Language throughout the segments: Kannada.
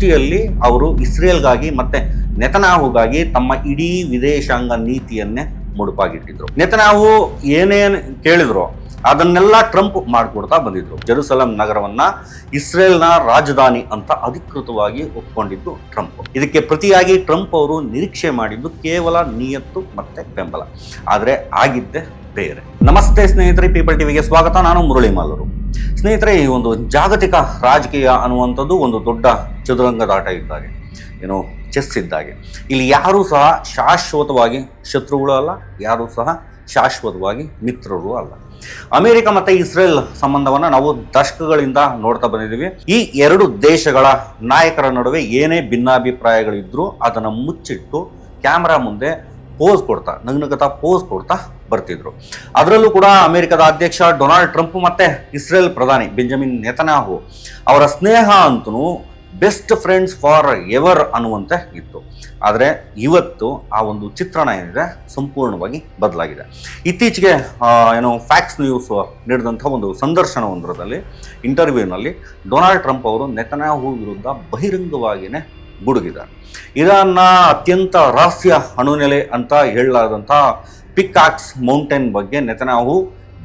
ದೃಷ್ಟಿಯಲ್ಲಿ ಅವರು ಇಸ್ರೇಲ್ಗಾಗಿ ಮತ್ತೆ ನೆತನ್ಯಾಹುಗಾಗಿ ತಮ್ಮ ಇಡೀ ವಿದೇಶಾಂಗ ನೀತಿಯನ್ನೇ ಮುಡುಪಾಗಿಟ್ಟಿದ್ರು. ನೆತನ್ಯಾಹು ಏನೇನು ಕೇಳಿದ್ರು ಅದನ್ನೆಲ್ಲ ಟ್ರಂಪ್ ಮಾಡಿಕೊಡ್ತಾ ಬಂದಿದ್ರು. ಜೆರುಸಲೆಂ ನಗರವನ್ನ ಇಸ್ರೇಲ್ನ ರಾಜಧಾನಿ ಅಂತ ಅಧಿಕೃತವಾಗಿ ಒಪ್ಕೊಂಡಿದ್ದು ಟ್ರಂಪ್. ಇದಕ್ಕೆ ಪ್ರತಿಯಾಗಿ ಟ್ರಂಪ್ ಅವರು ನಿರೀಕ್ಷೆ ಮಾಡಿದ್ದು ಕೇವಲ ನಿಯತ್ತು ಮತ್ತೆ ಬೆಂಬಲ. ಆದರೆ ಆಗಿದ್ದೇ ಬೇರೆ. ನಮಸ್ತೆ ಸ್ನೇಹಿತರೆ, ಪೀಪಲ್ ಟಿವಿಗೆ ಸ್ವಾಗತ. ನಾನು ಮುರಳಿ ಮಾಲೂರು. ಸ್ನೇಹಿತರೆ, ಈ ಒಂದು ಜಾಗತಿಕ ರಾಜಕೀಯ ಅನ್ನುವಂಥದ್ದು ಒಂದು ದೊಡ್ಡ ಚದುರಂಗದಾಟ ಇದ್ದಾಗೆ, ಏನು ಚೆಸ್ ಇದ್ದಾಗೆ. ಇಲ್ಲಿ ಯಾರೂ ಸಹ ಶಾಶ್ವತವಾಗಿ ಶತ್ರುಗಳು ಅಲ್ಲ, ಯಾರೂ ಸಹ ಶಾಶ್ವತವಾಗಿ ಮಿತ್ರರು ಅಲ್ಲ. ಅಮೆರಿಕ ಮತ್ತೆ ಇಸ್ರೇಲ್ ಸಂಬಂಧವನ್ನ ನಾವು ದಶಕಗಳಿಂದ ನೋಡ್ತಾ ಬಂದಿದ್ದೀವಿ. ಈ ಎರಡು ದೇಶಗಳ ನಾಯಕರ ನಡುವೆ ಏನೇ ಭಿನ್ನಾಭಿಪ್ರಾಯಗಳಿದ್ರೂ ಅದನ್ನು ಮುಚ್ಚಿಟ್ಟು ಕ್ಯಾಮ್ರಾ ಮುಂದೆ ಪೋಸ್ ಕೊಡ್ತಾ, ನಗ್ನಗ್ತಾ ಪೋಸ್ ಕೊಡ್ತಾ ಬರ್ತಿದ್ರು. ಅದರಲ್ಲೂ ಕೂಡ ಅಮೆರಿಕದ ಅಧ್ಯಕ್ಷ ಡೊನಾಲ್ಡ್ ಟ್ರಂಪ್ ಮತ್ತೆ ಇಸ್ರೇಲ್ ಪ್ರಧಾನಿ ಬೆಂಜಮಿನ್ ನೆತನ್ಯಾಹು ಅವರ ಸ್ನೇಹ ಅಂತೂ ಬೆಸ್ಟ್ ಫ್ರೆಂಡ್ಸ್ ಫಾರ್ ಎವರ್ ಅನ್ನುವಂತೆ ಇತ್ತು. ಆದರೆ ಇವತ್ತು ಆ ಒಂದು ಚಿತ್ರಣ ಏನಿದೆ ಸಂಪೂರ್ಣವಾಗಿ ಬದಲಾಗಿದೆ. ಇತ್ತೀಚೆಗೆ ಫ್ಯಾಕ್ಸ್ ನ್ಯೂಸ್ ನೀಡಿದಂಥ ಒಂದು ಸಂದರ್ಶನವೊಂದರಲ್ಲಿ, ಇಂಟರ್ವ್ಯೂನಲ್ಲಿ ಡೊನಾಲ್ಡ್ ಟ್ರಂಪ್ ಅವರು ನೆತನ್ಯಾಹು ವಿರುದ್ಧ ಬಹಿರಂಗವಾಗಿಯೇ ಗುಡುಗಿದ್ದಾರೆ. ಇರಾನ್ನ ಅತ್ಯಂತ ರಹಸ್ಯ ಅಣುನೆಲೆ ಅಂತ ಹೇಳಲಾದಂಥ ಪಿಕಾಕ್ಸ್ ಮೌಂಟೇನ್ ಬಗ್ಗೆ ನೆತನ್ಯಾಹು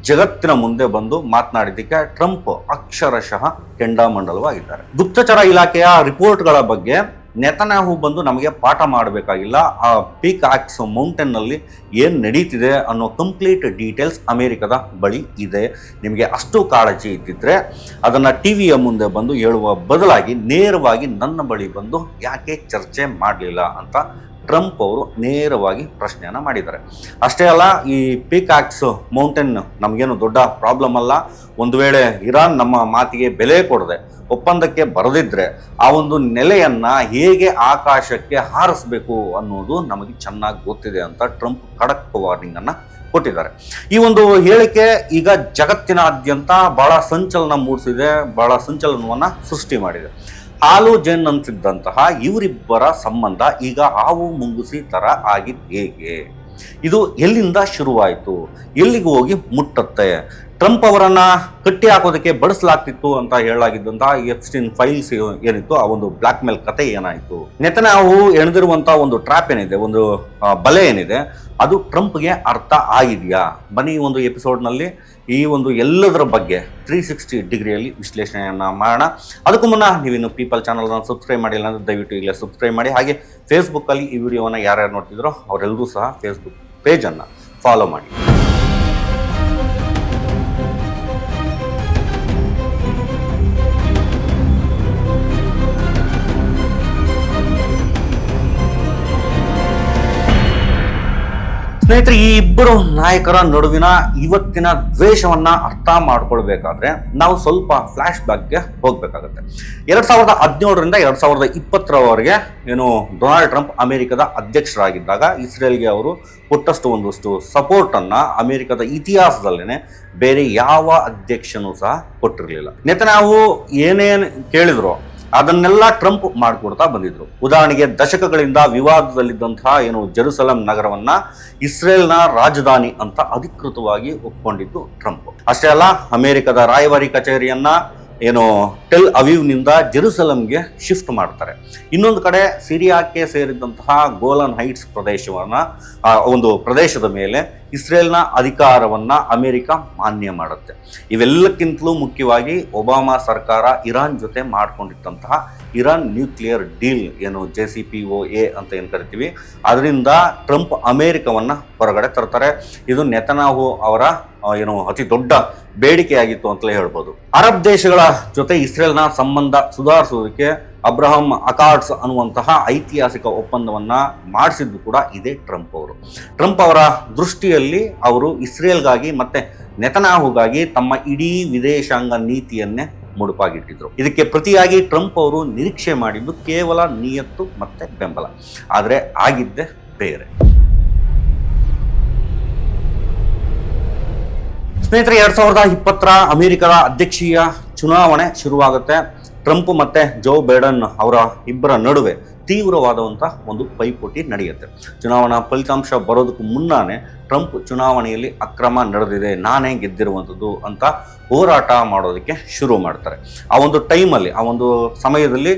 ಜಗತ್ತಿನ ಮುಂದೆ ಬಂದು ಮಾತನಾಡಿದ್ದಕ್ಕೆ ಟ್ರಂಪ್ ಅಕ್ಷರಶಃ ಕೆಂಡಾಮಂಡಲವಾಗಿದ್ದಾರೆ. ಗುಪ್ತಚರ ಇಲಾಖೆಯ ರಿಪೋರ್ಟ್ಗಳ ಬಗ್ಗೆ ನೆತನ್ಯಾಹು ಬಂದು ನಮಗೆ ಪಾಠ ಮಾಡಬೇಕಾಗಿಲ್ಲ, ಆ ಪಿಕಾಕ್ಸ್ ಮೌಂಟೇನ್ನಲ್ಲಿ ಏನು ನಡೀತಿದೆ ಅನ್ನೋ ಕಂಪ್ಲೀಟ್ ಡೀಟೇಲ್ಸ್ ಅಮೆರಿಕದ ಬಳಿ ಇದೆ. ನಿಮಗೆ ಅಷ್ಟು ಕಾಳಜಿ ಇದ್ದಿದ್ರೆ ಅದನ್ನು ಟಿವಿಯ ಮುಂದೆ ಬಂದು ಹೇಳುವ ಬದಲಾಗಿ ನೇರವಾಗಿ ನನ್ನ ಬಳಿ ಬಂದು ಯಾಕೆ ಚರ್ಚೆ ಮಾಡಲಿಲ್ಲ ಅಂತ ಟ್ರಂಪ್ ಅವರು ನೇರವಾಗಿ ಪ್ರಶ್ನೆಯನ್ನು ಮಾಡಿದ್ದಾರೆ. ಅಷ್ಟೇ ಅಲ್ಲ, ಈ ಪಿಕಾಕ್ಸ್ ಮೌಂಟೇನ್ ನಮಗೇನು ದೊಡ್ಡ ಪ್ರಾಬ್ಲಮ್ ಅಲ್ಲ. ಒಂದು ವೇಳೆ ಇರಾನ್ ನಮ್ಮ ಮಾತಿಗೆ ಬೆಲೆ ಕೊಡದೆ ಒಪ್ಪಂದಕ್ಕೆ ಬರೆದಿದ್ರೆ ಆ ಒಂದು ನೆಲೆಯನ್ನು ಹೇಗೆ ಆಕಾಶಕ್ಕೆ ಹಾರಿಸಬೇಕು ಅನ್ನೋದು ನಮಗೆ ಚೆನ್ನಾಗಿ ಗೊತ್ತಿದೆ ಅಂತ ಟ್ರಂಪ್ ಖಡಕ್ ವಾರ್ನಿಂಗನ್ನು ಕೊಟ್ಟಿದ್ದಾರೆ. ಈ ಒಂದು ಹೇಳಿಕೆ ಈಗ ಜಗತ್ತಿನಾದ್ಯಂತ ಬಹಳ ಸಂಚಲನ ಮೂಡಿಸಿದೆ, ಬಹಳ ಸಂಚಲನವನ್ನು ಸೃಷ್ಟಿ ಮಾಡಿದೆ. ಹಾಲು ಜೆನ್ ಅಂತಿದ್ದಂತಹ ಇವರಿಬ್ಬರ ಸಂಬಂಧ ಈಗ ಹಾವು ಮುಂಗುಸಿ ಥರ ಆಗಿದ್ದು ಹೇಗೆ? ಇದು ಎಲ್ಲಿಂದ ಶುರುವಾಯಿತು, ಎಲ್ಲಿಗೆ ಹೋಗಿ ಮುಟ್ಟುತ್ತೆ? ಟ್ರಂಪ್ ಅವರನ್ನ ಕಟ್ಟಿ ಹಾಕೋದಕ್ಕೆ ಬಳಸಲಾಗ್ತಿತ್ತು ಅಂತ ಹೇಳಲಾಗಿದ್ದಂತಹ ಎಪ್ಸ್ಟೈನ್ ಫೈಲ್ಸ್ ಏನಿತ್ತು, ಆ ಒಂದು ಬ್ಲಾಕ್ ಮೇಲ್ ಕತೆ ಏನಾಯಿತು? ನೆತನ್ಯಾಹು ಎಣೆದಿರುವಂತಹ ಒಂದು ಟ್ರ್ಯಾಪ್ ಏನಿದೆ, ಒಂದು ಬಲೆ ಏನಿದೆ, ಅದು ಟ್ರಂಪ್ಗೆ ಅರ್ಥ ಆಗಿದೆಯಾ? ಬನ್ನಿ ಈ ಒಂದು ಎಪಿಸೋಡ್ನಲ್ಲಿ ಈ ಒಂದು ಎಲ್ಲದರ ಬಗ್ಗೆ 360 ಡಿಗ್ರಿಯಲ್ಲಿ ವಿಶ್ಲೇಷಣೆಯನ್ನು ಮಾಡೋಣ. ಅದಕ್ಕೂ ಮುನ್ನ ನೀವಿನ್ನು ಪೀಪಲ್ ಚಾನಲ್ನ ಸಬ್ಸ್ಕ್ರೈಬ್ ಮಾಡಿಲ್ಲ ಅಂದರೆ ದಯವಿಟ್ಟು ಈಗಲೇ ಸಬ್ಸ್ಕ್ರೈಬ್ ಮಾಡಿ. ಹಾಗೆ ಫೇಸ್ಬುಕ್ಕಲ್ಲಿ ಈ ವಿಡಿಯೋವನ್ನು ಯಾರ್ಯಾರು ನೋಡ್ತಿದ್ರೋ ಅವರೆಲ್ಲರೂ ಸಹ ಫೇಸ್ಬುಕ್ ಪೇಜನ್ನು ಫಾಲೋ ಮಾಡಿ. ಸ್ನೇಹಿತರೆ, ಈ ಇಬ್ಬರು ನಾಯಕರ ನಡುವಿನ ಇವತ್ತಿನ ದ್ವೇಷವನ್ನ ಅರ್ಥ ಮಾಡ್ಕೊಳ್ಬೇಕಾದ್ರೆ ನಾವು ಸ್ವಲ್ಪ ಫ್ಲಾಶ್ ಬ್ಯಾಕ್ಗೆ ಹೋಗ್ಬೇಕಾಗುತ್ತೆ. 2017ರಿಂದ 2020ರವರೆಗೆ ಡೊನಾಲ್ಡ್ ಟ್ರಂಪ್ ಅಮೆರಿಕದ ಅಧ್ಯಕ್ಷರಾಗಿದ್ದಾಗ ಇಸ್ರೇಲ್ಗೆ ಅವರು ಕೊಟ್ಟಷ್ಟು ಒಂದಷ್ಟು ಸಪೋರ್ಟನ್ನು ಅಮೆರಿಕದ ಇತಿಹಾಸದಲ್ಲೇನೆ ಬೇರೆ ಯಾವ ಅಧ್ಯಕ್ಷನೂ ಸಹ ಕೊಟ್ಟಿರಲಿಲ್ಲ. ನೆತನ್ಯಾಹು ಏನೇನು ಕೇಳಿದ್ರು ಅದನ್ನೆಲ್ಲ ಟ್ರಂಪ್ ಮಾಡಿಕೊಡ್ತಾ ಬಂದಿದ್ರು. ಉದಾಹರಣೆಗೆ, ದಶಕಗಳಿಂದ ವಿವಾದದಲ್ಲಿದ್ದಂತಹ ಜೆರುಸಲೆಂ ನಗರವನ್ನ ಇಸ್ರೇಲ್ನ ರಾಜಧಾನಿ ಅಂತ ಅಧಿಕೃತವಾಗಿ ಒಪ್ಕೊಂಡಿದ್ದು ಟ್ರಂಪ್. ಅಷ್ಟೇ ಅಲ್ಲ, ಅಮೆರಿಕದ ರಾಯಭಾರಿ ಕಚೇರಿಯನ್ನ ಟೆಲ್ ಅವೀವ್ನಿಂದ ಜೆರುಸಲೆಂಗೆ ಶಿಫ್ಟ್ ಮಾಡ್ತಾರೆ. ಇನ್ನೊಂದು ಕಡೆ ಸಿರಿಯಾಕ್ಕೆ ಸೇರಿದಂತಹ ಗೋಲನ್ ಹೈಟ್ಸ್ ಒಂದು ಪ್ರದೇಶದ ಮೇಲೆ ಇಸ್ರೇಲ್ನ ಅಧಿಕಾರವನ್ನ ಅಮೆರಿಕ ಮಾನ್ಯ ಮಾಡುತ್ತೆ. ಇವೆಲ್ಲಕ್ಕಿಂತಲೂ ಮುಖ್ಯವಾಗಿ ಒಬಾಮಾ ಸರ್ಕಾರ ಇರಾನ್ ಜೊತೆ ಮಾಡ್ಕೊಂಡಿದ್ದಂತಹ ಇರಾನ್ ನ್ಯೂಕ್ಲಿಯರ್ ಡೀಲ್ JCPOA ಅಂತ ಏನು ಕರಿತೀವಿ, ಅದರಿಂದ ಟ್ರಂಪ್ ಅಮೆರಿಕವನ್ನ ಹೊರಗಡೆ ತರ್ತಾರೆ. ಇದು ನೆತನ್ಯಾಹು ಅವರ ಅತಿ ದೊಡ್ಡ ಬೇಡಿಕೆಯಾಗಿತ್ತು ಅಂತಲೇ ಹೇಳ್ಬೋದು. ಅರಬ್ ದೇಶಗಳ ಜೊತೆ ಇಸ್ರೇಲ್ನ ಸಂಬಂಧ ಸುಧಾರಿಸೋದಕ್ಕೆ ಅಬ್ರಹಂ ಅಕಾರ್ಡ್ಸ್ ಅನ್ನುವಂತಹ ಐತಿಹಾಸಿಕ ಒಪ್ಪಂದವನ್ನ ಮಾಡಿಸಿದ್ದು ಕೂಡ ಇದೇ ಟ್ರಂಪ್ ಅವರು. ಟ್ರಂಪ್ ಅವರ ದೃಷ್ಟಿಯಲ್ಲಿ ಅವರು ಇಸ್ರೇಲ್ಗಾಗಿ ಮತ್ತೆ ನೆತನ್ಯಾಹುಗಾಗಿ ತಮ್ಮ ಇಡೀ ವಿದೇಶಾಂಗ ನೀತಿಯನ್ನೇ ಮುಡುಪಾಗಿಟ್ಟಿದ್ರು. ಇದಕ್ಕೆ ಪ್ರತಿಯಾಗಿ ಟ್ರಂಪ್ ಅವರು ನಿರೀಕ್ಷೆ ಮಾಡಿದ್ದು ಕೇವಲ ನಿಯತ್ತು ಮತ್ತೆ ಬೆಂಬಲ. ಆದರೆ ಆಗಿದ್ದೇ ಬೇರೆ. ಸ್ನೇಹಿತರೆ, 2020ರ ಅಮೆರಿಕದ ಅಧ್ಯಕ್ಷೀಯ ಚುನಾವಣೆ ಶುರುವಾಗುತ್ತೆ. ಟ್ರಂಪ್ ಮತ್ತೆ ಜೋ ಬೈಡನ್ ಅವರ ಇಬ್ಬರ ನಡುವೆ ತೀವ್ರವಾದಂಥ ಒಂದು ಪೈಪೋಟಿ ನಡೆಯುತ್ತೆ. ಚುನಾವಣಾ ಫಲಿತಾಂಶ ಬರೋದಕ್ಕೂ ಮುನ್ನಾನೇ ಟ್ರಂಪ್ ಚುನಾವಣೆಯಲ್ಲಿ ಅಕ್ರಮ ನಡೆದಿದೆ, ನಾನೇ ಗೆದ್ದಿರುವಂಥದ್ದು ಅಂತ ಹೋರಾಟ ಮಾಡೋದಕ್ಕೆ ಶುರು ಮಾಡ್ತಾರೆ. ಆ ಒಂದು ಟೈಮಲ್ಲಿ, ಆ ಒಂದು ಸಮಯದಲ್ಲಿ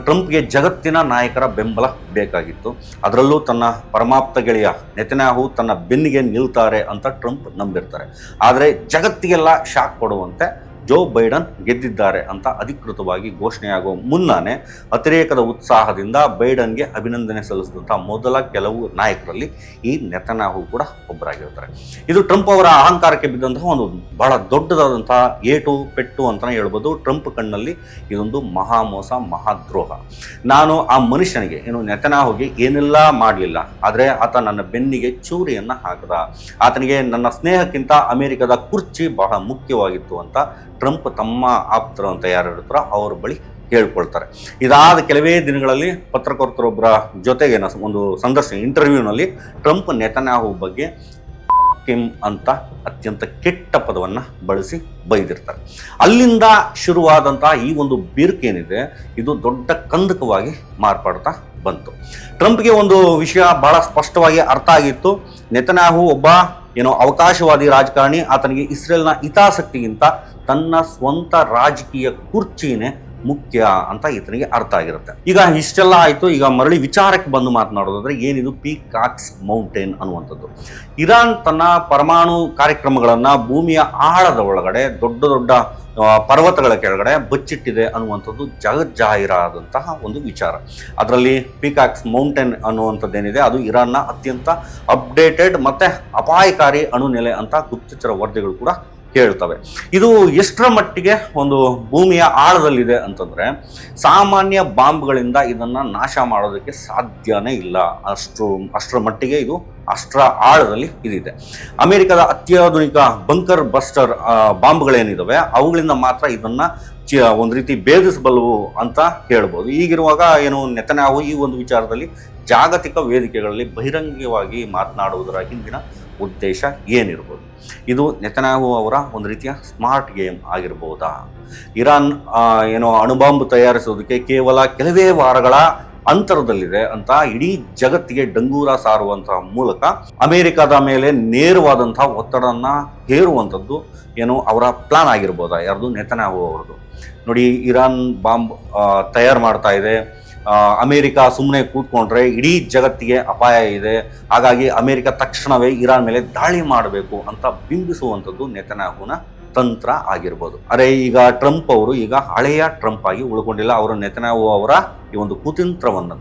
ಟ್ರಂಪ್ಗೆ ಜಗತ್ತಿನ ನಾಯಕರ ಬೆಂಬಲ ಬೇಕಾಗಿತ್ತು. ಅದರಲ್ಲೂ ತನ್ನ ಪರಮಾಪ್ತ ಗೆಳೆಯ ನೆತನ್ಯಾಹು ತನ್ನ ಬೆನ್ನಿಗೆ ನಿಲ್ತಾರೆ ಅಂತ ಟ್ರಂಪ್ ನಂಬಿರ್ತಾರೆ. ಆದರೆ ಜಗತ್ತಿಗೆಲ್ಲ ಶಾಕ್ ಕೊಡುವಂತೆ ಜೋ ಬೈಡನ್ ಗೆದ್ದಿದ್ದಾರೆ ಅಂತ ಅಧಿಕೃತವಾಗಿ ಘೋಷಣೆಯಾಗುವ ಮುನ್ನಾನೇ ಅತಿರೇಕದ ಉತ್ಸಾಹದಿಂದ ಬೈಡನ್ಗೆ ಅಭಿನಂದನೆ ಸಲ್ಲಿಸಿದಂಥ ಮೊದಲ ಕೆಲವು ನಾಯಕರಲ್ಲಿ ಈ ನೆತನ್ಯಾಹು ಕೂಡ ಒಬ್ಬರಾಗಿರ್ತಾರೆ. ಇದು ಟ್ರಂಪ್ ಅವರ ಅಹಂಕಾರಕ್ಕೆ ಬಿದ್ದಂತಹ ಒಂದು ಬಹಳ ದೊಡ್ಡದಾದಂತಹ ಏಟು ಪೆಟ್ಟು ಅಂತಲೇ ಹೇಳ್ಬೋದು. ಟ್ರಂಪ್ ಕಣ್ಣಲ್ಲಿ ಇದೊಂದು ಮಹಾಮೋಸ, ಮಹಾದ್ರೋಹ. ನಾನು ಆ ಮನುಷ್ಯನಿಗೆ ನೆತನ್ಯಾಹುಗೆ ಏನೆಲ್ಲ ಮಾಡಲಿಲ್ಲ, ಆದರೆ ಆತ ನನ್ನ ಬೆನ್ನಿಗೆ ಚೂರಿಯನ್ನು ಹಾಕದ, ಆತನಿಗೆ ನನ್ನ ಸ್ನೇಹಕ್ಕಿಂತ ಅಮೆರಿಕದ ಕುರ್ಚಿ ಬಹಳ ಮುಖ್ಯವಾಗಿತ್ತು ಅಂತ ಟ್ರಂಪ್ ತಮ್ಮ ಆಪ್ತರು ಅಂತ ಯಾರು ಇರ್ತಾರೋ ಅವ್ರ ಬಳಿ ಹೇಳ್ಕೊಳ್ತಾರೆ. ಇದಾದ ಕೆಲವೇ ದಿನಗಳಲ್ಲಿ ಪತ್ರಕರ್ತರೊಬ್ಬರ ಜೊತೆಗೆ ಒಂದು ಸಂದರ್ಶನ ಇಂಟರ್ವ್ಯೂನಲ್ಲಿ ಟ್ರಂಪ್ ನೆತನ್ಯಾಹು ಬಗ್ಗೆ ಕಿಮ್ ಅಂತ ಅತ್ಯಂತ ಕೆಟ್ಟ ಪದವನ್ನು ಬಳಸಿ ಬೈದಿರ್ತಾರೆ. ಅಲ್ಲಿಂದ ಶುರುವಾದಂತಹ ಈ ಒಂದು ಬಿರುಕೇನಿದೆ ಇದು ದೊಡ್ಡ ಕಂದಕವಾಗಿ ಮಾರ್ಪಡ್ತಾ ಬಂತು. ಟ್ರಂಪ್ಗೆ ಒಂದು ವಿಷಯ ಬಹಳ ಸ್ಪಷ್ಟವಾಗಿ ಅರ್ಥ ಆಗಿತ್ತು. ನೆತನ್ಯಾಹು ಒಬ್ಬ ಅವಕಾಶವಾದಿ ರಾಜಕಾರಣಿ, ಆತನಿಗೆ ಇಸ್ರೇಲ್ನ ಹಿತಾಸಕ್ತಿಗಿಂತ ತನ್ನ ಸ್ವಂತ ರಾಜಕೀಯ ಕುರ್ಚಿನೇ ಮುಖ್ಯ ಅಂತ ಈತನಿಗೆ ಅರ್ಥ ಆಗಿರುತ್ತೆ. ಈಗ ಇಷ್ಟೆಲ್ಲ ಆಯಿತು. ಈಗ ಮರಳಿ ವಿಚಾರಕ್ಕೆ ಬಂದು ಮಾತನಾಡೋದಾದ್ರೆ ಏನಿದು ಪೀಕಾಕ್ಸ್ ಮೌಂಟೇನ್ ಅನ್ನುವಂಥದ್ದು. ಇರಾನ್ ತನ್ನ ಪರಮಾಣು ಕಾರ್ಯಕ್ರಮಗಳನ್ನು ಭೂಮಿಯ ಆಳದ ಒಳಗಡೆ ದೊಡ್ಡ ದೊಡ್ಡ ಪರ್ವತಗಳ ಕೆಳಗಡೆ ಬಚ್ಚಿಟ್ಟಿದೆ ಅನ್ನುವಂಥದ್ದು ಜಗಜ್ಜಾಹೀರಾದಂತಹ ಒಂದು ವಿಚಾರ. ಅದರಲ್ಲಿ ಪೀಕಾಕ್ಸ್ ಮೌಂಟೇನ್ ಅನ್ನುವಂಥದ್ದೇನಿದೆ ಅದು ಇರಾನ್ನ ಅತ್ಯಂತ ಅಪ್ಡೇಟೆಡ್ ಮತ್ತೆ ಅಪಾಯಕಾರಿ ಅಣುನೆಲೆ ಅಂತ ಗುಪ್ತಚರ ವರದಿಗಳು ಕೂಡ ಹೇಳ್ತವೆ. ಇದು ಎಷ್ಟರ ಮಟ್ಟಿಗೆ ಒಂದು ಭೂಮಿಯ ಆಳದಲ್ಲಿದೆ ಅಂತಂದ್ರೆ ಸಾಮಾನ್ಯ ಬಾಂಬ್ಗಳಿಂದ ಇದನ್ನ ನಾಶ ಮಾಡೋದಕ್ಕೆ ಸಾಧ್ಯನೇ ಇಲ್ಲ. ಅಷ್ಟರ ಮಟ್ಟಿಗೆ ಇದು ಅಷ್ಟರ ಆಳದಲ್ಲಿ ಇದಿದೆ. ಅಮೆರಿಕದ ಅತ್ಯಾಧುನಿಕ ಬಂಕರ್ ಬಸ್ಟರ್ ಬಾಂಬ್ಗಳೇನಿದಾವೆ ಅವುಗಳಿಂದ ಮಾತ್ರ ಇದನ್ನ ಒಂದು ರೀತಿ ಭೇದಿಸಬಲ್ಲವು ಅಂತ ಹೇಳ್ಬೋದು. ಈಗಿರುವಾಗ ನೆತನ್ಯಾಹು ಈ ಒಂದು ವಿಚಾರದಲ್ಲಿ ಜಾಗತಿಕ ವೇದಿಕೆಗಳಲ್ಲಿ ಬಹಿರಂಗವಾಗಿ ಮಾತನಾಡುವುದರ ಹಿಂದಿನ ಉದ್ದೇಶ ಏನಿರ್ಬೋದು? ಇದು ನೆತನ್ಯಾಹು ಅವರ ಒಂದು ರೀತಿಯ ಸ್ಮಾರ್ಟ್ ಗೇಮ್ ಆಗಿರ್ಬೋದಾ? ಇರಾನ್ ಅಣುಬಾಂಬ್ ತಯಾರಿಸೋದಕ್ಕೆ ಕೇವಲ ಕೆಲವೇ ವಾರಗಳ ಅಂತರದಲ್ಲಿದೆ ಅಂತ ಇಡೀ ಜಗತ್ತಿಗೆ ಡಂಗೂರ ಸಾರುವಂತಹ ಮೂಲಕ ಅಮೆರಿಕದ ಮೇಲೆ ನೇರವಾದಂತಹ ಒತ್ತಡನ ಹೇರುವಂಥದ್ದು ಅವರ ಪ್ಲಾನ್ ಆಗಿರ್ಬೋದಾ? ಯಾರ್ದು? ನೆತನ್ಯಾಹು ಅವರದು. ನೋಡಿ, ಇರಾನ್ ಬಾಂಬ್ ತಯಾರು ಮಾಡ್ತಾ ಇದೆ. ಅಮೆರಿಕ ಸುಮ್ಮನೆ ಕೂತ್ಕೊಂಡ್ರೆ ಇಡೀ ಜಗತ್ತಿಗೆ ಅಪಾಯ ಇದೆ, ಹಾಗಾಗಿ ಅಮೆರಿಕ ತಕ್ಷಣವೇ ಇರಾನ್ ಮೇಲೆ ದಾಳಿ ಮಾಡಬೇಕು ಅಂತ ಬಿಂಬಿಸುವಂಥದ್ದು ನೆತನ್ಯಾಹುನ ತಂತ್ರ ಆಗಿರ್ಬೋದು. ಅರೆ, ಈಗ ಟ್ರಂಪ್ ಅವರು ಈಗ ಹಳೆಯ ಟ್ರಂಪ್ ಆಗಿ ಉಳ್ಕೊಂಡಿಲ್ಲ. ಅವರು ನೆತನ್ಯಾಹು ಅವರ ಈ ಒಂದು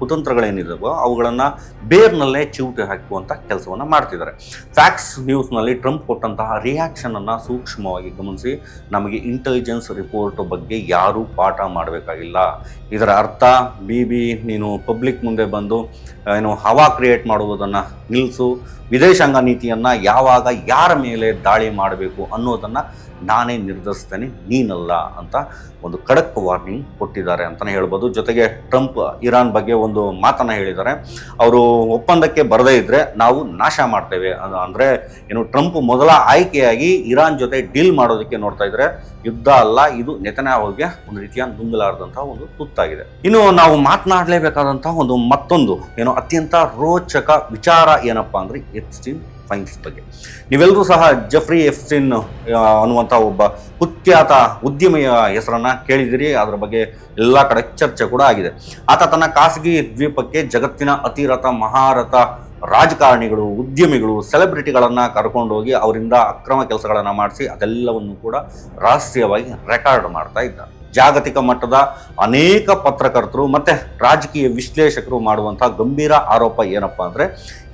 ಕುತಂತ್ರಗಳೇನಿದಾವೋ ಅವುಗಳನ್ನ ಬೇರ್ನಲ್ಲೇ ಚಿವುಟಿ ಹಾಕುವಂತ ಕೆಲಸವನ್ನ ಮಾಡ್ತಿದ್ದಾರೆ. ಫ್ಯಾಕ್ಸ್ ನ್ಯೂಸ್ನಲ್ಲಿ ಟ್ರಂಪ್ ಕೊಟ್ಟಂತಹ ರಿಯಾಕ್ಷನ್ ಅನ್ನ ಸೂಕ್ಷ್ಮವಾಗಿ ಗಮನಿಸಿ. ನಮಗೆ ಇಂಟೆಲಿಜೆನ್ಸ್ ರಿಪೋರ್ಟ್ ಬಗ್ಗೆ ಯಾರೂ ಪಾಠ ಮಾಡಬೇಕಾಗಿಲ್ಲ. ಇದರ ಅರ್ಥ ನೀನು ಪಬ್ಲಿಕ್ ಮುಂದೆ ಬಂದು ಹವಾ ಕ್ರಿಯೇಟ್ ಮಾಡುವುದನ್ನು ನಿಲ್ಲಿಸು, ವಿದೇಶಾಂಗ ನೀತಿಯನ್ನು ಯಾವಾಗ ಯಾರ ಮೇಲೆ ದಾಳಿ ಮಾಡಬೇಕು ಅನ್ನೋದನ್ನು ನಾನೇ ನಿರ್ಧರಿಸ್ತೇನೆ, ನೀನಲ್ಲ ಅಂತ ಒಂದು ಖಡಕ್ ವಾರ್ನಿಂಗ್ ಕೊಟ್ಟಿದ್ದಾರೆ ಅಂತಲೇ ಹೇಳ್ಬೋದು. ಜೊತೆಗೆ ಟ್ರಂಪ್ ಇರಾನ್ ಬಗ್ಗೆ ಒಂದು ಮಾತನ್ನು ಹೇಳಿದ್ದಾರೆ. ಅವರು ಒಪ್ಪಂದಕ್ಕೆ ಬರದೇ ಇದ್ದರೆ ನಾವು ನಾಶ ಮಾಡ್ತೇವೆ ಅಂದರೆ ಟ್ರಂಪ್ ಮೊದಲ ಆಯ್ಕೆಯಾಗಿ ಇರಾನ್ ಜೊತೆ ಡೀಲ್ ಮಾಡೋದಕ್ಕೆ ನೋಡ್ತಾ ಇದ್ದಾರೆ. ಯುದ್ಧ ಅಲ್ಲ, ಇದು ನೆತನ್ಯಾಹುಗೆ ಒಂದು ರೀತಿಯ ನುಂಗಲಾರದಂತಹ ಒಂದು ತುತ್ತಾಗಿದೆ. ಇನ್ನು ನಾವು ಮಾತನಾಡಲೇಬೇಕಾದಂತಹ ಮತ್ತೊಂದು ಅತ್ಯಂತ ರೋಚಕ ವಿಚಾರ ಏನಪ್ಪಾ ಅಂದ್ರೆ ಎಪ್ಸ್ಟೀನ್ ಫೈಲ್ಸ್ ಬಗ್ಗೆ. ನೀವೆಲ್ಲರೂ ಸಹ ಜೆಫ್ರಿ ಎಪ್ಸ್ಟೀನ್ ಅನ್ನುವಂಥ ಒಬ್ಬ ಕುಖ್ಯಾತ ಉದ್ಯಮಿಯ ಹೆಸರನ್ನ ಕೇಳಿದಿರಿ. ಅದರ ಬಗ್ಗೆ ಎಲ್ಲ ಕಡೆ ಚರ್ಚೆ ಕೂಡ ಆಗಿದೆ. ಆತ ತನ್ನ ಖಾಸಗಿ ದ್ವೀಪಕ್ಕೆ ಜಗತ್ತಿನ ಅತಿರಥ ಮಹಾರಥ ರಾಜಕಾರಣಿಗಳು, ಉದ್ಯಮಿಗಳು, ಸೆಲೆಬ್ರಿಟಿಗಳನ್ನು ಕರ್ಕೊಂಡೋಗಿ ಅವರಿಂದ ಅಕ್ರಮ ಕೆಲಸಗಳನ್ನು ಮಾಡಿಸಿ ಅದೆಲ್ಲವನ್ನು ಕೂಡ ರಹಸ್ಯವಾಗಿ ರೆಕಾರ್ಡ್ ಮಾಡ್ತಾ ಇದ್ದ. ಜಾಗತಿಕ ಮಟ್ಟದ ಅನೇಕ ಪತ್ರಕರ್ತರು ಮತ್ತೆ ರಾಜಕೀಯ ವಿಶ್ಲೇಷಕರು ಮಾಡುವಂತಹ ಗಂಭೀರ ಆರೋಪ ಏನಪ್ಪಾ ಅಂದ್ರೆ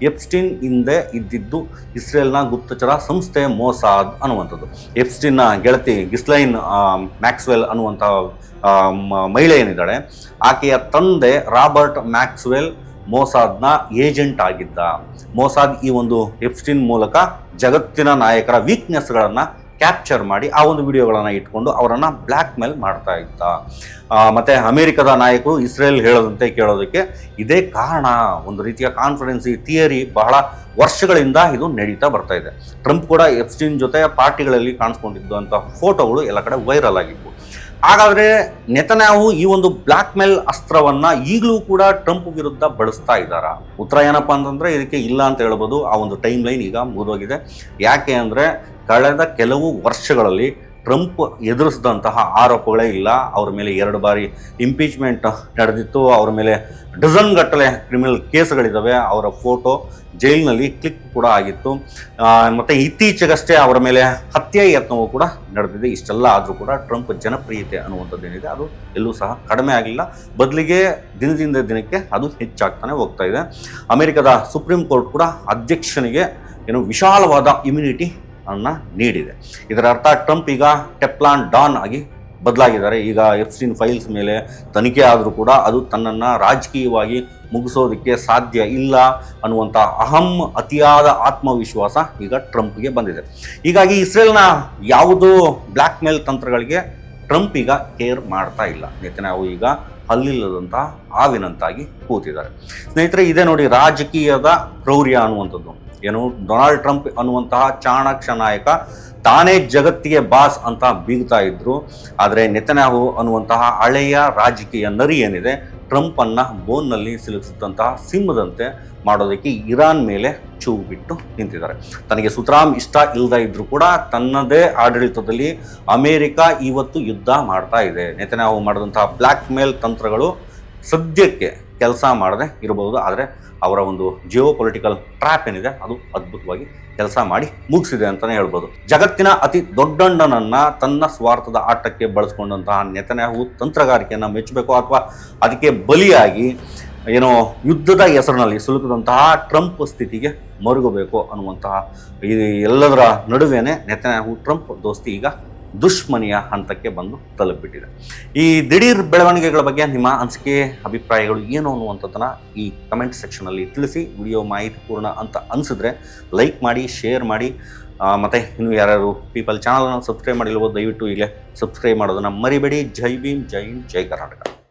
ಎಪ್ಸ್ಟೀನ್ ಹಿಂದೆ ಇದ್ದಿದ್ದು ಇಸ್ರೇಲ್ನ ಗುಪ್ತಚರ ಸಂಸ್ಥೆ ಮೊಸಾದ್ ಅನ್ನುವಂಥದ್ದು. ಎಪ್ಸ್ಟೀನ್ನ ಗೆಳತಿ ಗಿಸ್ಲೈನ್ ಮ್ಯಾಕ್ಸ್ವೆಲ್ ಅನ್ನುವಂಥ ಮಹಿಳೆ ಏನಿದ್ದಾಳೆ, ಆಕೆಯ ತಂದೆ ರಾಬರ್ಟ್ ಮ್ಯಾಕ್ಸ್ವೆಲ್ ಮೊಸಾದ್ನ ಏಜೆಂಟ್ ಆಗಿದ್ದ. ಮೊಸಾದ್ ಈ ಒಂದು ಎಪ್ಸ್ಟೀನ್ ಮೂಲಕ ಜಗತ್ತಿನ ನಾಯಕರ ವೀಕ್ನೆಸ್ಗಳನ್ನು ಕ್ಯಾಪ್ಚರ್ ಮಾಡಿ ಆ ಒಂದು ವಿಡಿಯೋಗಳನ್ನು ಇಟ್ಕೊಂಡು ಅವರನ್ನು ಬ್ಲ್ಯಾಕ್ ಮೇಲ್ ಮಾಡ್ತಾ ಇದ್ದ. ಮತ್ತು ಅಮೆರಿಕದ ನಾಯಕರು ಇಸ್ರೇಲ್ ಹೇಳೋದಂತೆ ಕೇಳೋದಕ್ಕೆ ಇದೇ ಕಾರಣ. ಒಂದು ರೀತಿಯ ಕಾನ್ಫಿಡೆನ್ಸಿ ಥಿಯರಿ ಬಹಳ ವರ್ಷಗಳಿಂದ ಇದು ನಡೀತಾ ಬರ್ತಾ ಇದೆ. ಟ್ರಂಪ್ ಕೂಡ ಎಪ್ಸ್ಟೀನ್ ಜೊತೆ ಪಾರ್ಟಿಗಳಲ್ಲಿ ಕಾಣಿಸ್ಕೊಂಡಿದ್ದಂಥ ಫೋಟೋಗಳು ಎಲ್ಲ ಕಡೆ ವೈರಲ್ ಆಗಿತ್ತು. ಹಾಗಾದರೆ ನೆತನ್ಯಾಹು ಈ ಒಂದು ಬ್ಲ್ಯಾಕ್ ಮೇಲ್ ಅಸ್ತ್ರವನ್ನು ಈಗಲೂ ಕೂಡ ಟ್ರಂಪ್ ವಿರುದ್ಧ ಬಳಸ್ತಾ ಇದ್ದಾರಾ? ಉತ್ತರ ಏನಪ್ಪ ಅಂತಂದರೆ ಇದಕ್ಕೆ ಇಲ್ಲ ಅಂತ ಹೇಳ್ಬೋದು. ಆ ಒಂದು ಟೈಮ್ ಲೈನ್ ಈಗ ಮುಗಿದೋಗಿದೆ. ಯಾಕೆ ಅಂದರೆ ಕಳೆದ ಕೆಲವು ವರ್ಷಗಳಲ್ಲಿ ಟ್ರಂಪ್ ಎದುರಿಸಿದಂತಹ ಆರೋಪಗಳೇ ಇಲ್ಲ. ಅವರ ಮೇಲೆ 2 ಬಾರಿ ಇಂಪೀಚ್ಮೆಂಟ್ ನಡೆದಿತ್ತು. ಅವರ ಮೇಲೆ ಡಜನ್ ಗಟ್ಟಲೆ ಕ್ರಿಮಿನಲ್ ಕೇಸ್ಗಳಿದ್ದಾವೆ. ಅವರ ಫೋಟೋ ಜೈಲಿನಲ್ಲಿ ಕ್ಲಿಕ್ ಕೂಡ ಆಗಿತ್ತು. ಮತ್ತು ಇತ್ತೀಚೆಗಷ್ಟೇ ಅವರ ಮೇಲೆ ಹತ್ಯೆ ಯತ್ನವೂ ಕೂಡ ನಡೆದಿದೆ. ಇಷ್ಟೆಲ್ಲ ಆದರೂ ಕೂಡ ಟ್ರಂಪ್ ಜನಪ್ರಿಯತೆ ಅನ್ನುವಂಥದ್ದೇನಿದೆ ಅದು ಎಲ್ಲೂ ಸಹ ಕಡಿಮೆ ಆಗಿಲ್ಲ. ಬದಲಿಗೆ ದಿನದಿಂದ ದಿನಕ್ಕೆ ಅದು ಹೆಚ್ಚಾಗ್ತಾನೆ ಹೋಗ್ತಾ ಇದೆ. ಅಮೆರಿಕದ ಸುಪ್ರೀಂ ಕೋರ್ಟ್ ಕೂಡ ಅಧ್ಯಕ್ಷನಿಗೆ ವಿಶಾಲವಾದ ಇಮ್ಯುನಿಟಿ ಅನ್ನು ನೀಡಿದೆ. ಇದರ ಅರ್ಥ ಟ್ರಂಪ್ ಈಗ ಟೆಫ್ಲಾನ್ ಡಾನ್ ಆಗಿ ಬದಲಾಗಿದ್ದಾರೆ. ಈಗ ಎಪ್ಸ್ಟೀನ್ ಫೈಲ್ಸ್ ಮೇಲೆ ತನಿಖೆ ಆದರೂ ಕೂಡ ಅದು ತನ್ನನ್ನು ರಾಜಕೀಯವಾಗಿ ಮುಗಿಸೋದಕ್ಕೆ ಸಾಧ್ಯ ಇಲ್ಲ ಅನ್ನುವಂಥ ಅತಿಯಾದ ಆತ್ಮವಿಶ್ವಾಸ ಈಗ ಟ್ರಂಪ್ಗೆ ಬಂದಿದೆ. ಹೀಗಾಗಿ ಇಸ್ರೇಲ್ನ ಯಾವುದೋ ಬ್ಲ್ಯಾಕ್ ಮೇಲ್ ತಂತ್ರಗಳಿಗೆ ಟ್ರಂಪ್ ಈಗ ಕೇರ್ ಮಾಡ್ತಾ ಇಲ್ಲ. ನೆತನ್ಯಾಹು ಈಗ ಹಲ್ಲಿಲ್ಲದಂತಹ ಹಾವಿನಂತಾಗಿ ಕೂತಿದ್ದಾರೆ. ಸ್ನೇಹಿತರೆ, ಇದೇ ನೋಡಿ ರಾಜಕೀಯದ ಕ್ರೌರ್ಯ ಅನ್ನುವಂಥದ್ದು. ಡೊನಾಲ್ಡ್ ಟ್ರಂಪ್ ಅನ್ನುವಂತಹ ಚಾಣಾಕ್ಷ ನಾಯಕ ತಾನೇ ಜಗತ್ತಿಗೆ ಬಾಸ್ ಅಂತ ಬೀಗ್ತಾ ಇದ್ರು. ಆದರೆ ನೆತನ್ಯಾಹು ಅನ್ನುವಂತಹ ಹಳೆಯ ರಾಜಕೀಯ ನರಿ ಏನಿದೆ, ಟ್ರಂಪನ್ನು ಬೋನ್ನಲ್ಲಿ ಸಿಲುಕಿಸಿದಂತಹ ಸಿಂಹದಂತೆ ಮಾಡೋದಕ್ಕೆ ಇರಾನ್ ಮೇಲೆ ಚೂ ಬಿಟ್ಟು ನಿಂತಿದ್ದಾರೆ. ತನಗೆ ಸುತರಾಮ್ ಇಷ್ಟ ಇಲ್ಲದ ಇದ್ರೂ ಕೂಡ ತನ್ನದೇ ಆಡಳಿತದಲ್ಲಿ ಅಮೇರಿಕ ಇವತ್ತು ಯುದ್ಧ ಮಾಡ್ತಾ ಇದೆ. ನೆತನ್ಯಾಹು ಮಾಡಿದಂತಹ ಬ್ಲ್ಯಾಕ್ ಮೇಲ್ ತಂತ್ರಗಳು ಸದ್ಯಕ್ಕೆ ಕೆಲಸ ಮಾಡದೆ ಇರಬಹುದು, ಆದರೆ ಅವರ ಒಂದು ಜಿಯೋ ಪೊಲಿಟಿಕಲ್ ಟ್ರ್ಯಾಪ್ ಏನಿದೆ ಅದು ಅದ್ಭುತವಾಗಿ ಕೆಲಸ ಮಾಡಿ ಮುಗಿಸಿದೆ ಅಂತಲೇ ಹೇಳ್ಬೋದು. ಜಗತ್ತಿನ ಅತಿ ದೊಡ್ಡಣ್ಣನನ್ನು ತನ್ನ ಸ್ವಾರ್ಥದ ಆಟಕ್ಕೆ ಬಳಸ್ಕೊಂಡಂತಹ ನೆತನ್ಯಾಹು ತಂತ್ರಗಾರಿಕೆಯನ್ನು ಮೆಚ್ಚಬೇಕು, ಅಥವಾ ಅದಕ್ಕೆ ಬಲಿಯಾಗಿ ಯುದ್ಧದ ಹೆಸರಿನಲ್ಲಿ ಸಿಲುಕಿದಂತಹ ಟ್ರಂಪ್ ಸ್ಥಿತಿಗೆ ಮರುಗಬೇಕು ಅನ್ನುವಂತಹ ಈ ಎಲ್ಲದರ ನಡುವೆನೇ ನೆತನ್ಯಾಹು ಟ್ರಂಪ್ ದೋಸ್ತಿ ಈಗ ದುಶ್ಮನಿಯ ಹಂತಕ್ಕೆ ಬಂದು ತಲುಪಿಬಿಟ್ಟಿದೆ. ಈ ದಿಢೀರ್ ಬೆಳವಣಿಗೆಗಳ ಬಗ್ಗೆ ನಿಮ್ಮ ಅನಿಸಿಕೆ ಅಭಿಪ್ರಾಯಗಳು ಏನು ಅನ್ನುವಂಥದ್ದನ್ನು ಈ ಕಮೆಂಟ್ ಸೆಕ್ಷನಲ್ಲಿ ತಿಳಿಸಿ. ವಿಡಿಯೋ ಮಾಹಿತಿಪೂರ್ಣ ಅಂತ ಅನಿಸಿದ್ರೆ ಲೈಕ್ ಮಾಡಿ, ಶೇರ್ ಮಾಡಿ. ಮತ್ತು ಇನ್ನು ಯಾರ್ಯಾರು ಪೀಪಲ್ ಚಾನಲನ್ನು ಸಬ್ಸ್ಕ್ರೈಬ್ ಮಾಡಿಲ್ವೋ ದಯವಿಟ್ಟು ಈಗಲೇ ಸಬ್ಸ್ಕ್ರೈಬ್ ಮಾಡೋದನ್ನು ಮರಿಬೇಡಿ. ಜೈ ಭೀಮ್, ಜೈ ಹಿಂದ್, ಜೈ ಕರ್ನಾಟಕ.